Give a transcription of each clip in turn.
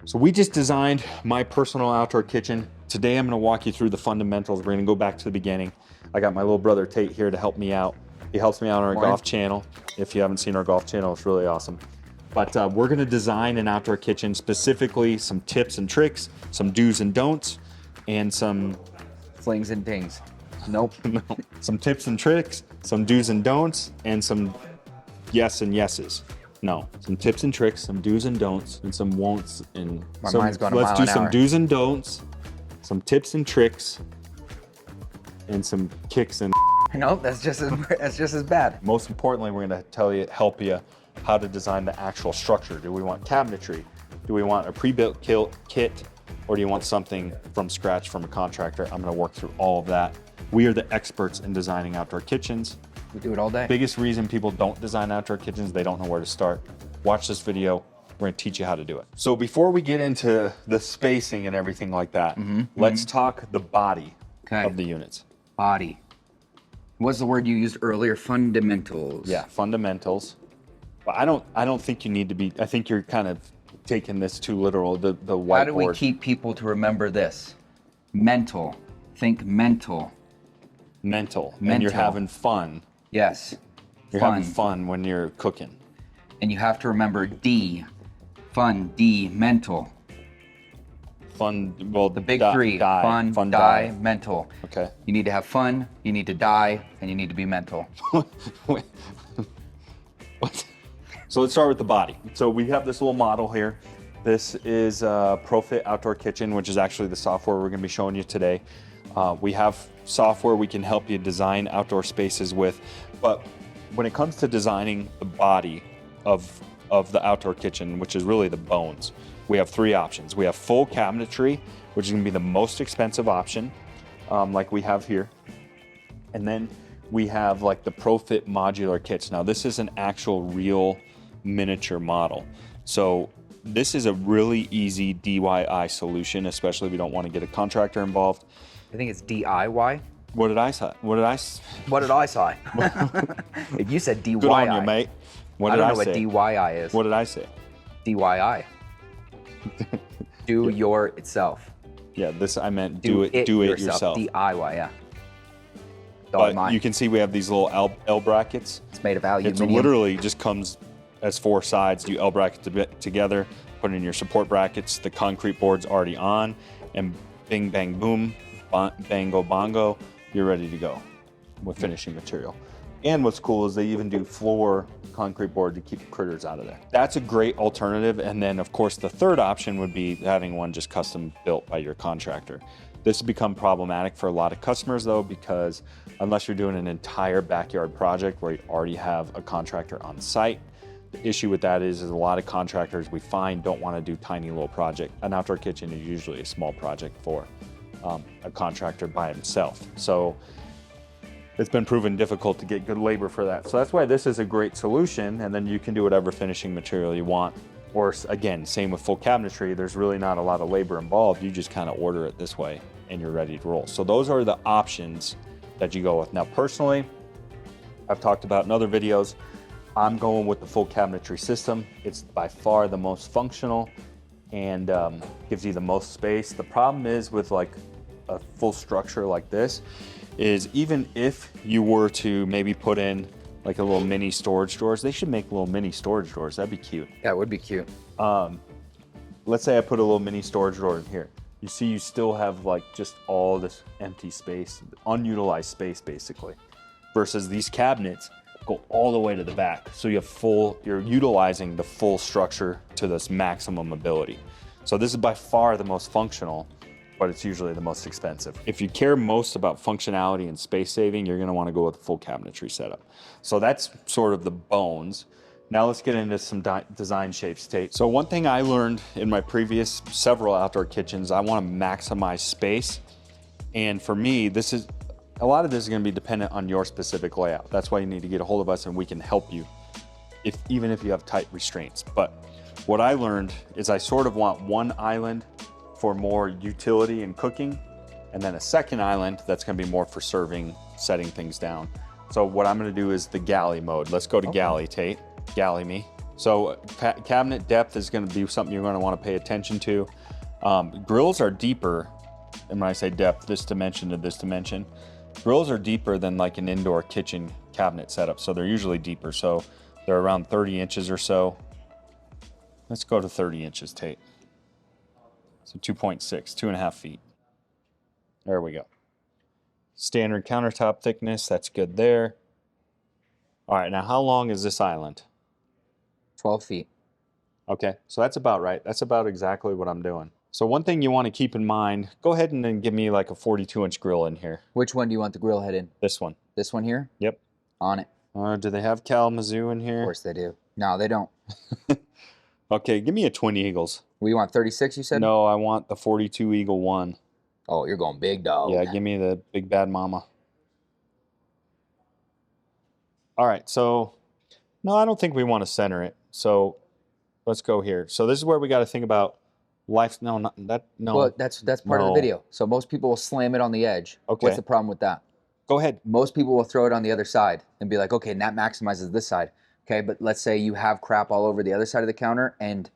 So we just designed my personal outdoor kitchen. Today I'm gonna walk you through the fundamentals. We're gonna go back to the beginning. I got my little brother Tate here to help me out. He helps me out on our golf channel. If you haven't seen our golf channel, it's really awesome. But we're gonna design an outdoor kitchen, specifically some tips and tricks, some do's and don'ts, and some Flings and dings. Nope. no, some tips and tricks, some do's and don'ts, and some yes and yeses. No, some tips and tricks, some do's and don'ts, and some won'ts. And My some, mind's going a let's mile do an some hour. do's and don'ts, some tips and tricks, and some kicks and. Nope, that's just as bad. Most importantly, we're going to help you how to design the actual structure. Do we want cabinetry? Do we want a pre-built kit? Or do you want something from scratch from a contractor? I'm going to work through all of that. We are the experts in designing outdoor kitchens. We do it all day. Biggest reason people don't design outdoor kitchens, they don't know where to start. Watch this video. We're going to teach you how to do it. So before we get into the spacing and everything like that, let's talk the body of the units. Body. What's the word you used earlier? Fundamentals. Yeah, fundamentals. But I don't think you need to be. I think you're kind of taking this too literal. The whiteboard. How do we keep people to remember this? Mental. Think mental. Mental. And you're having fun. Yes. You're having fun when you're cooking. And you have to remember D. Fun. D. Mental. Fun. Well, The big three. Fun, die, mental. Okay. You need to have fun, you need to die, and you need to be mental. Wait. What? So let's start with the body. So we have this little model here. This is ProFit Outdoor Kitchen, which is actually the software we're gonna be showing you today. We have software we can help you design outdoor spaces with, but when it comes to designing the body of the outdoor kitchen, which is really the bones, we have three options. We have full cabinetry, which is gonna be the most expensive option, like we have here. And then we have like the ProFit modular kits. Now this is an actual real miniature model. So this is a really easy DIY solution, especially if you don't want to get a contractor involved. I think it's DIY. What did I say? What did I say? You said DIY. Good on you, mate. What I did don't I know say? what DIY is. What did I say? DIY. Do your itself. Yeah, this I meant do it yourself. DIY, yeah. Dog But mine. you can see we have these little L brackets. It's made of It aluminum. literally just comes as four sides. You L brackets together, put in your support brackets. The concrete board's already on, and bing, bang, boom, bango, bongo, you're ready to go with finishing material. And what's cool is they even do floor concrete board to keep critters out of there. That's a great alternative. And then of course the third option would be having one just custom built by your contractor. This has become problematic for a lot of customers though, because unless you're doing an entire backyard project where you already have a contractor on site, the issue with that is a lot of contractors we find don't want to do tiny little project. An outdoor kitchen is usually a small project for a contractor by himself. So it's been proven difficult to get good labor for that. So that's why this is a great solution. And then you can do whatever finishing material you want. Or again, same with full cabinetry, there's really not a lot of labor involved. You just kind of order it this way and you're ready to roll. So those are the options that you go with. Now, personally, I've talked about in other videos, I'm going with the full cabinetry system. It's by far the most functional and gives you the most space. The problem is with like a full structure like this is even if you were to maybe put in like a little mini storage drawers, they should make little mini storage drawers. That'd be cute. Yeah, it would be cute. Let's say I put a little mini storage drawer in here. You see, you still have like just all this empty space, unutilized space basically, versus these cabinets go all the way to the back. So you're utilizing the full structure to this maximum ability. So this is by far the most functional, but it's usually the most expensive. If you care most about functionality and space saving, you're gonna wanna go with a full cabinetry setup. So that's sort of the bones. Now let's get into some design shapes, Tate. So one thing I learned in my previous several outdoor kitchens, I wanna maximize space. And for me, a lot of this is gonna be dependent on your specific layout. That's why you need to get a hold of us and we can help you, even if you have tight restraints. But what I learned is I sort of want one island for more utility and cooking, and then a second island that's gonna be more for serving, setting things down. So what I'm gonna do is the galley mode. Let's go to galley, Tate. Galley me. So cabinet depth is going to be something you're going to want to pay attention to. Grills are deeper, and when I say depth, this dimension to this dimension, grills are deeper than like an indoor kitchen cabinet setup. So they're usually deeper. So they're around 30 inches or so. Let's go to 30 inches, Tate. So 2.6, 2.5 feet. There we go. Standard countertop thickness, that's good there. All right, now how long is this island? 12 feet. Okay, so that's about right. That's about exactly what I'm doing. So one thing you want to keep in mind, go ahead and then give me like a 42-inch grill in here. Which one do you want the grill head in? This one. This one here? Yep. On it. Do they have Kalamazoo in here? Of course they do. No, they don't. Okay, give me a Twin Eagles. We want 36, you said? No, I want the 42 Eagle 1. Oh, you're going big dog. Yeah, give me the big bad mama. All right, so no, I don't think we want to center it. So let's go here. So this is where we got to think about life. No, not that. No. Well, that's part of the video. So most people will slam it on the edge. Okay. What's the problem with that? Go ahead. Most people will throw it on the other side and be like, okay, and that maximizes this side. Okay, but let's say you have crap all over the other side of the counter, and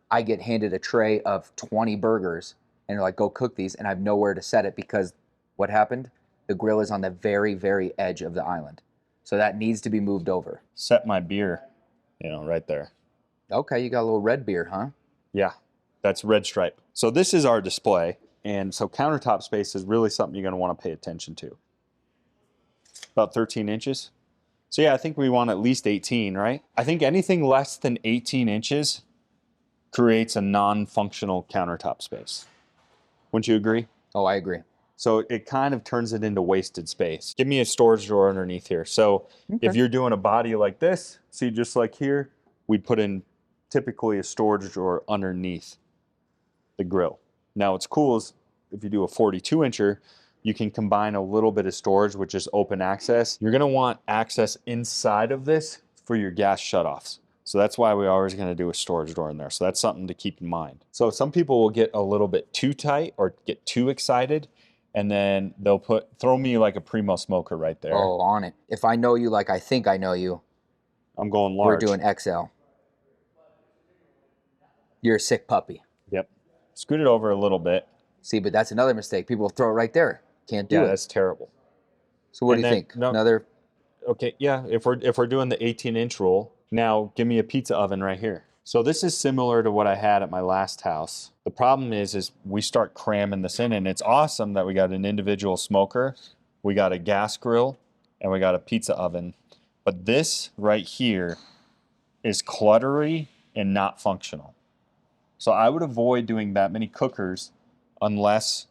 I get handed a tray of 20 burgers, and you're like, go cook these, and I have nowhere to set it because what happened? The grill is on the very, very edge of the island. So that needs to be moved over. Set my beer, right there. Okay, you got a little red beer, huh? Yeah, that's Red Stripe. So this is our display, and so countertop space is really something you're going to want to pay attention to. About 13 inches. So yeah, I think we want at least 18, right? I think anything less than 18 inches creates a non-functional countertop space. Wouldn't you agree? Oh, I agree. So it kind of turns it into wasted space. Give me a storage drawer underneath here. So if you're doing a body like this, see just like here, we'd put in typically a storage drawer underneath the grill. Now what's cool is if you do a 42-incher, you can combine a little bit of storage with just open access. You're gonna want access inside of this for your gas shutoffs. So that's why we're always gonna do a storage door in there. So that's something to keep in mind. So some people will get a little bit too tight or get too excited, and then they'll throw me like a Primo smoker right there. Oh, on it. If I know you like I think I know you, I'm going large. we're doing XL. You're a sick puppy. Yep. Scoot it over a little bit. See, but that's another mistake. People will throw it right there. Can't do it. Yeah, that's terrible. So what do you think? No, Another? Okay, yeah, if we're doing the 18-inch rule, now give me a pizza oven right here. So this is similar to what I had at my last house. The problem is we start cramming this in, and it's awesome that we got an individual smoker, we got a gas grill, and we got a pizza oven. But this right here is cluttery and not functional. So I would avoid doing that many cookers unless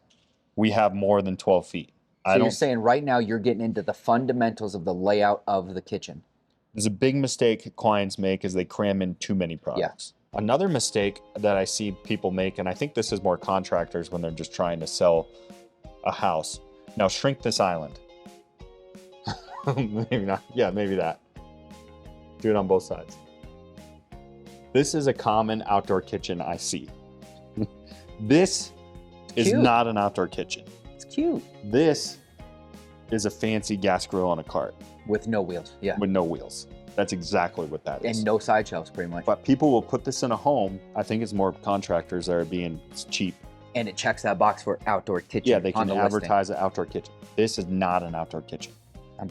we have more than 12 feet. So you're saying right now you're getting into the fundamentals of the layout of the kitchen. There's a big mistake clients make is they cram in too many products. Yeah. Another mistake that I see people make, and I think this is more contractors when they're just trying to sell a house. Now shrink this island. Maybe not. Yeah, maybe that. Do it on both sides. This is a common outdoor kitchen I see. This is not an outdoor kitchen. It's cute. This is a fancy gas grill on a cart. With no wheels, yeah. With no wheels. That's exactly what that is. And no side shelves, pretty much. But people will put this in a home. I think it's more contractors that are being cheap. And it checks that box for outdoor kitchen. Yeah, they can advertise an outdoor kitchen. This is not an outdoor kitchen.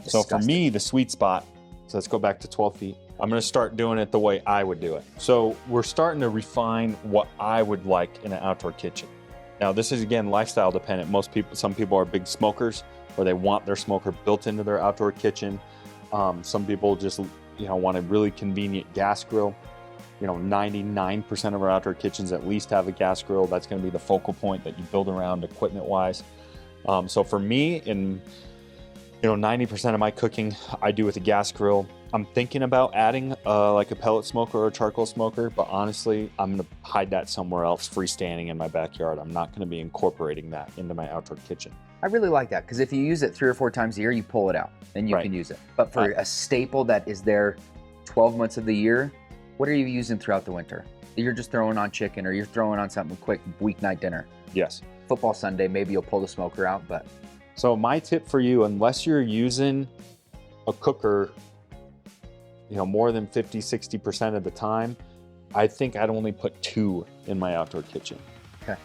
So for me, the sweet spot, so let's go back to 12 feet. I'm gonna start doing it the way I would do it. So we're starting to refine what I would like in an outdoor kitchen. Now this is again, lifestyle dependent. Some people are big smokers or they want their smoker built into their outdoor kitchen. Some people just, want a really convenient gas grill. 99% of our outdoor kitchens at least have a gas grill. That's gonna be the focal point that you build around equipment wise. So for me, 90% of my cooking I do with a gas grill. I'm thinking about adding like a pellet smoker or a charcoal smoker, but honestly, I'm gonna hide that somewhere else freestanding in my backyard. I'm not gonna be incorporating that into my outdoor kitchen. I really like that, because if you use it 3 or 4 times a year, you pull it out and you can use it. But for a staple that is there 12 months of the year, what are you using throughout the winter? You're just throwing on chicken or you're throwing on something quick, weeknight dinner. Yes. Football Sunday, maybe you'll pull the smoker out, but. So my tip for you, unless you're using a cooker more than 50, 60% of the time, I think I'd only put 2 in my outdoor kitchen. Okay.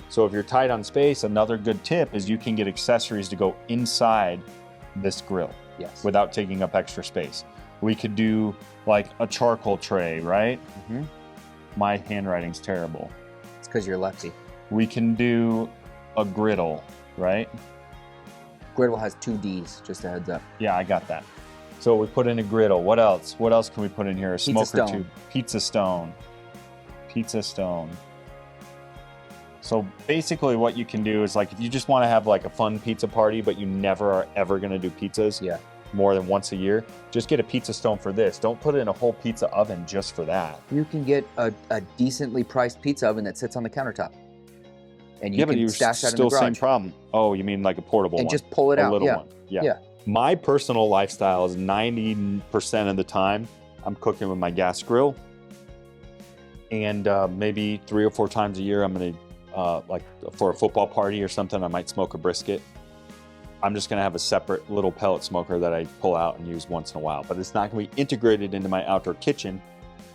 So if you're tight on space, another good tip is you can get accessories to go inside this grill. Yes. Without taking up extra space. We could do like a charcoal tray, right? Mm-hmm. My handwriting's terrible. It's because you're lefty. We can do a griddle, right? Griddle has 2 D's, just a heads up. Yeah, I got that. So we put in a griddle. What else? What else can we put in here? A smoker tube. Pizza stone. Pizza stone. So basically what you can do is like, if you just want to have like a fun pizza party, but you never are ever going to do pizzas more than once a year, just get a pizza stone for this. Don't put in a whole pizza oven just for that. You can get a decently priced pizza oven that sits on the countertop. And you can stash that in the garage. Still same problem. Oh, you mean like a portable one? And just pull it out. A little one. Yeah. My personal lifestyle is 90% of the time I'm cooking with my gas grill. And maybe 3 or 4 times a year I'm going to, like for a football party or something, I might smoke a brisket. I'm just going to have a separate little pellet smoker that I pull out and use once in a while. But it's not going to be integrated into my outdoor kitchen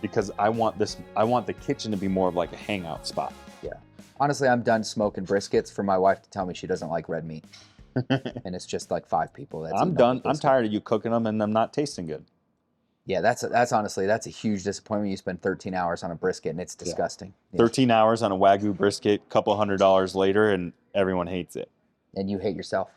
because I want the kitchen to be more of like a hangout spot. Yeah. Honestly, I'm done smoking briskets for my wife to tell me she doesn't like red meat. And it's just like 5 people. I'm done. I'm tired of you cooking them and them not tasting good. Yeah, that's honestly, that's a huge disappointment. You spend 13 hours on a brisket and it's disgusting. Yeah. 13 hours on a Wagyu brisket, couple $100 later, and everyone hates it. And you hate yourself.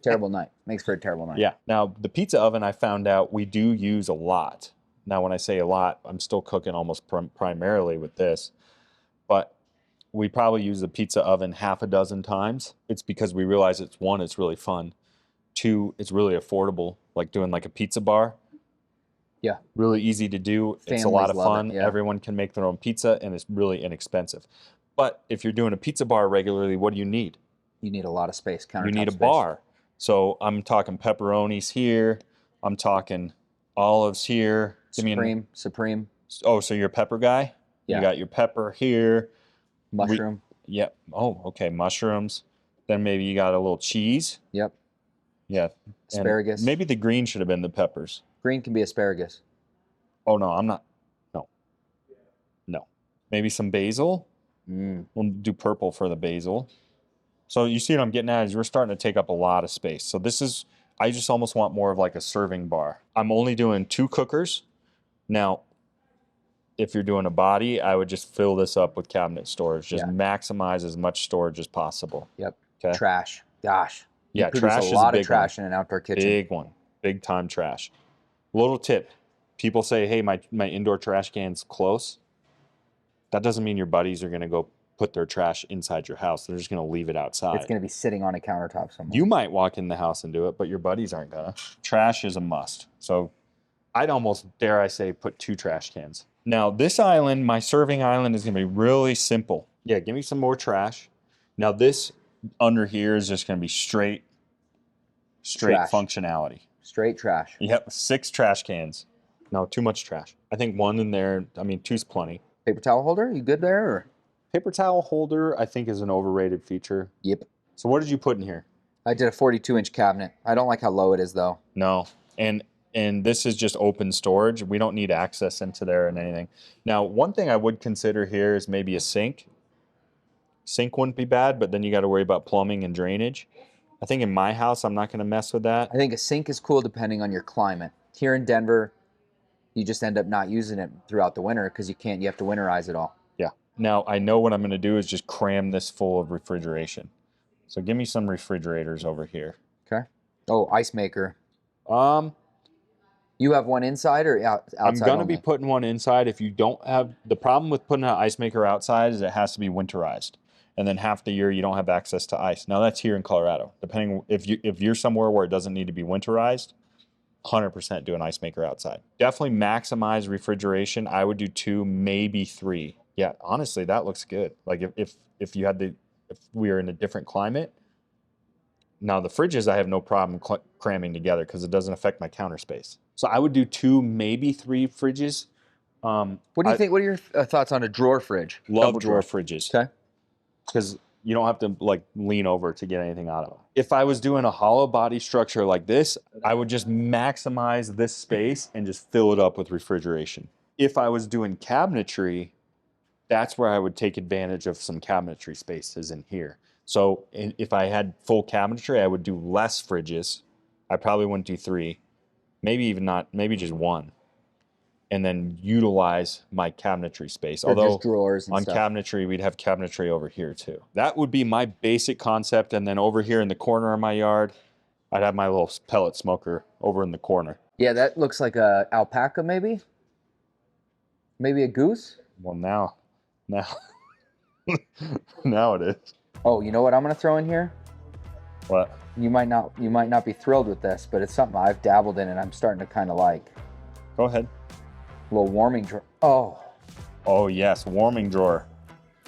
Terrible night. Makes for a terrible night. Yeah. Now, the pizza oven, I found out we do use a lot. Now, when I say a lot, I'm still cooking almost primarily with this. But we probably use the pizza oven half a dozen times. It's because we realize it's really fun. 2, it's really affordable, like doing like a pizza bar. Yeah. Really easy to do. It's a lot of fun. Everyone can make their own pizza and it's really inexpensive. But if you're doing a pizza bar regularly, what do you need? You need a lot of space. You need a bar. So I'm talking pepperonis here. I'm talking olives here. Supreme. Oh, so you're a pepper guy? Yeah. You got your pepper here. Mushroom. Yep. Oh, okay. Mushrooms. Then maybe you got a little cheese. Yep. Yeah. Asparagus. And maybe the green should have been the peppers. Green can be asparagus. Oh, no, I'm not. No. Maybe some basil. We'll do purple for the basil. So you see what I'm getting at is we're starting to take up a lot of space. So I just almost want more of like a serving bar. I'm only doing 2 cookers. Now, if you're doing a body, I would just fill this up with cabinet storage. Just maximize as much storage as possible. Yep. Okay. Trash. Gosh. Yeah, trash is a lot big of trash one. in an outdoor kitchen. Big one. Big time trash. Little tip. People say, hey, my indoor trash can's close. That doesn't mean your buddies are going to go put their trash inside your house. They're just going to leave it outside. It's going to be sitting on a countertop somewhere. You might walk in the house and do it, but your buddies aren't going to. Trash is a must. So I'd almost, dare I say, put 2 trash cans. Now, this island, my serving island, is going to be really simple. Yeah, give me some more trash. Now, this under here is just going to be straight trash. Functionality. Straight trash. Yep, 6 trash cans. No, too much trash. I think 1 in there, 2's plenty. Paper towel holder, you good there? Or? Paper towel holder, I think, is an overrated feature. Yep. So what did you put in here? I did a 42-inch cabinet. I don't like how low it is, though. No, and this is just open storage. We don't need access into there and anything. Now, one thing I would consider here is maybe a sink. Sink wouldn't be bad, but then you got to worry about plumbing and drainage. I think in my house, I'm not going to mess with that. I think a sink is cool depending on your climate. Here in Denver, you just end up not using it throughout the winter because you have to winterize it all. Yeah. Now, I know what I'm going to do is just cram this full of refrigeration. So give me some refrigerators over here. Okay. Oh, ice maker. You have one inside or outside? I'm going to be putting one inside. If you don't have, the problem with putting an ice maker outside is it has to be winterized. And then half the year you don't have access to ice. Now that's here in Colorado. Depending if you're somewhere where it doesn't need to be winterized, 100% do an ice maker outside. Definitely maximize refrigeration. I would do 2, maybe 3. Yeah, honestly, that looks good. Like if we were in a different climate. Now the fridges I have no problem cramming together because it doesn't affect my counter space. So I would do 2, maybe 3 fridges. What do you think? What are your thoughts on a drawer fridge? Love drawer fridges. Okay. Because You don't have to like lean over to get anything out of it. If I was doing a hollow body structure like this, I would just maximize this space and just fill it up with refrigeration. If I was doing cabinetry, that's where I would take advantage of some cabinetry spaces in here. So if I had full cabinetry, I would do less fridges. I probably wouldn't do 3, maybe even not, maybe just 1. And then utilize my cabinetry space. Or Although just drawers and on stuff. cabinetry, we'd have cabinetry over here too. That would be my basic concept. And then over here in the corner of my yard, I'd have my little pellet smoker over in the corner. Yeah, that looks like a alpaca maybe? Maybe a goose? Well, now, now it is. Oh, you know what I'm gonna throw in here? What? You might not be thrilled with this, but it's something I've dabbled in and I'm starting to kind of like. Go ahead. A little warming drawer. Oh. Oh yes, warming drawer.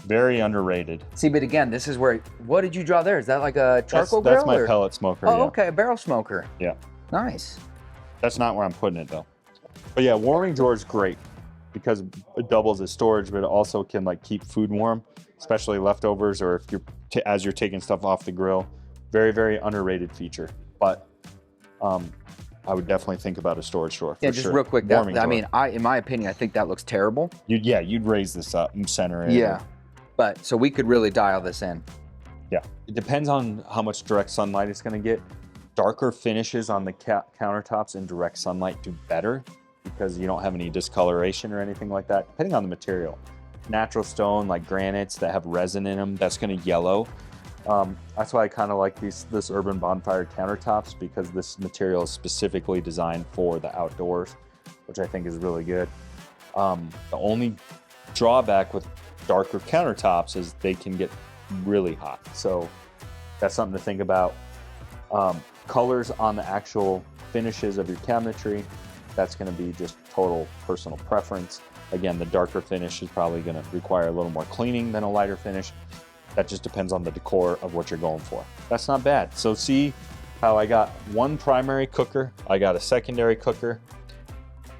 Very underrated. See, but again, this is where, what did you draw there? Is that like a charcoal grill? That's my or? pellet smoker. Oh, yeah. okay, a barrel smoker. Yeah. Nice. That's not where I'm putting it though. But yeah, warming drawer is great because it doubles as storage, but it also can like keep food warm, especially leftovers or if you're as you're taking stuff off the grill. Very, very underrated feature. But I would definitely think about a storage drawer. Yeah, just sure. real quick. I mean, in my opinion, I think that looks terrible. You'd raise this up and center it. Yeah, but so we could really dial this in. Yeah, it depends on how much direct sunlight it's going to get. Darker finishes on the countertops in direct sunlight do better because you don't have any discoloration or anything like that, depending on the material. Natural stone, like granites that have resin in them, that's going to yellow. That's why I kind of like this Urban Bonfire countertops because this material is specifically designed for the outdoors, which I think is really good. The only drawback with darker countertops is they can get really hot. So that's something to think about. Colors on the actual finishes of your cabinetry, that's going to be just total personal preference. Again, the darker finish is probably going to require a little more cleaning than a lighter finish. That just depends on the decor of what you're going for. That's not bad. So see how I got one primary cooker, I got a secondary cooker.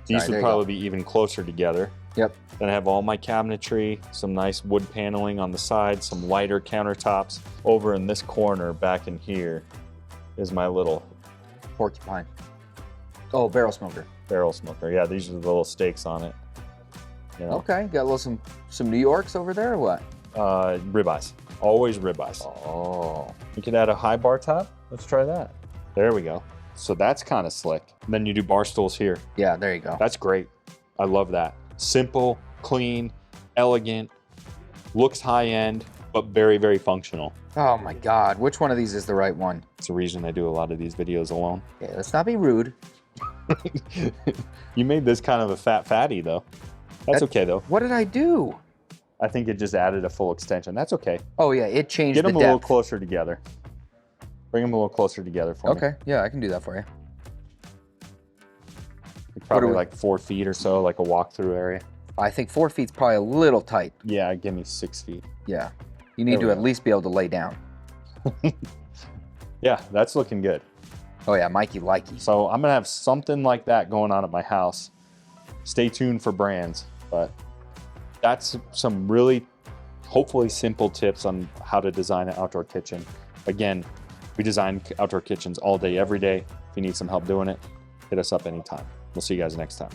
These would probably be even closer together. Yep. Then I have all my cabinetry, some nice wood paneling on the side, some lighter countertops. Over in this corner, back in here, is my little porcupine. Oh, barrel smoker. Barrel smoker. Yeah, these are the little stakes on it. You know? Okay, got a little some New Yorks over there or what? Ribeyes. Always ribeyes. Oh. You could add a high bar top. Let's try that. There we go. So that's kind of slick. And then you do bar stools here. Yeah, there you go. That's great. I love that. Simple, clean, elegant, looks high end, but very, very functional. Oh my God, which one of these is the right one? It's the reason I do a lot of these videos alone. Yeah, let's not be rude. You made this kind of a fat fatty though. That's okay though. What did I do? I think it just added a full extension. That's okay. Oh yeah, it changed the depth. Get them a little closer together. Bring them a little closer together for me. Okay, yeah, I can do that for you. Probably like 4 feet or so, like a walk-through area. I think 4 feet's probably a little tight. Yeah, give me 6 feet. Yeah, you need to at least be able to lay down. Yeah, that's looking good. Oh yeah, Mikey likey. So I'm gonna have something like that going on at my house. Stay tuned for brands, but that's some really, hopefully simple tips on how to design an outdoor kitchen. Again, we design outdoor kitchens all day, every day. If you need some help doing it, hit us up anytime. We'll see you guys next time.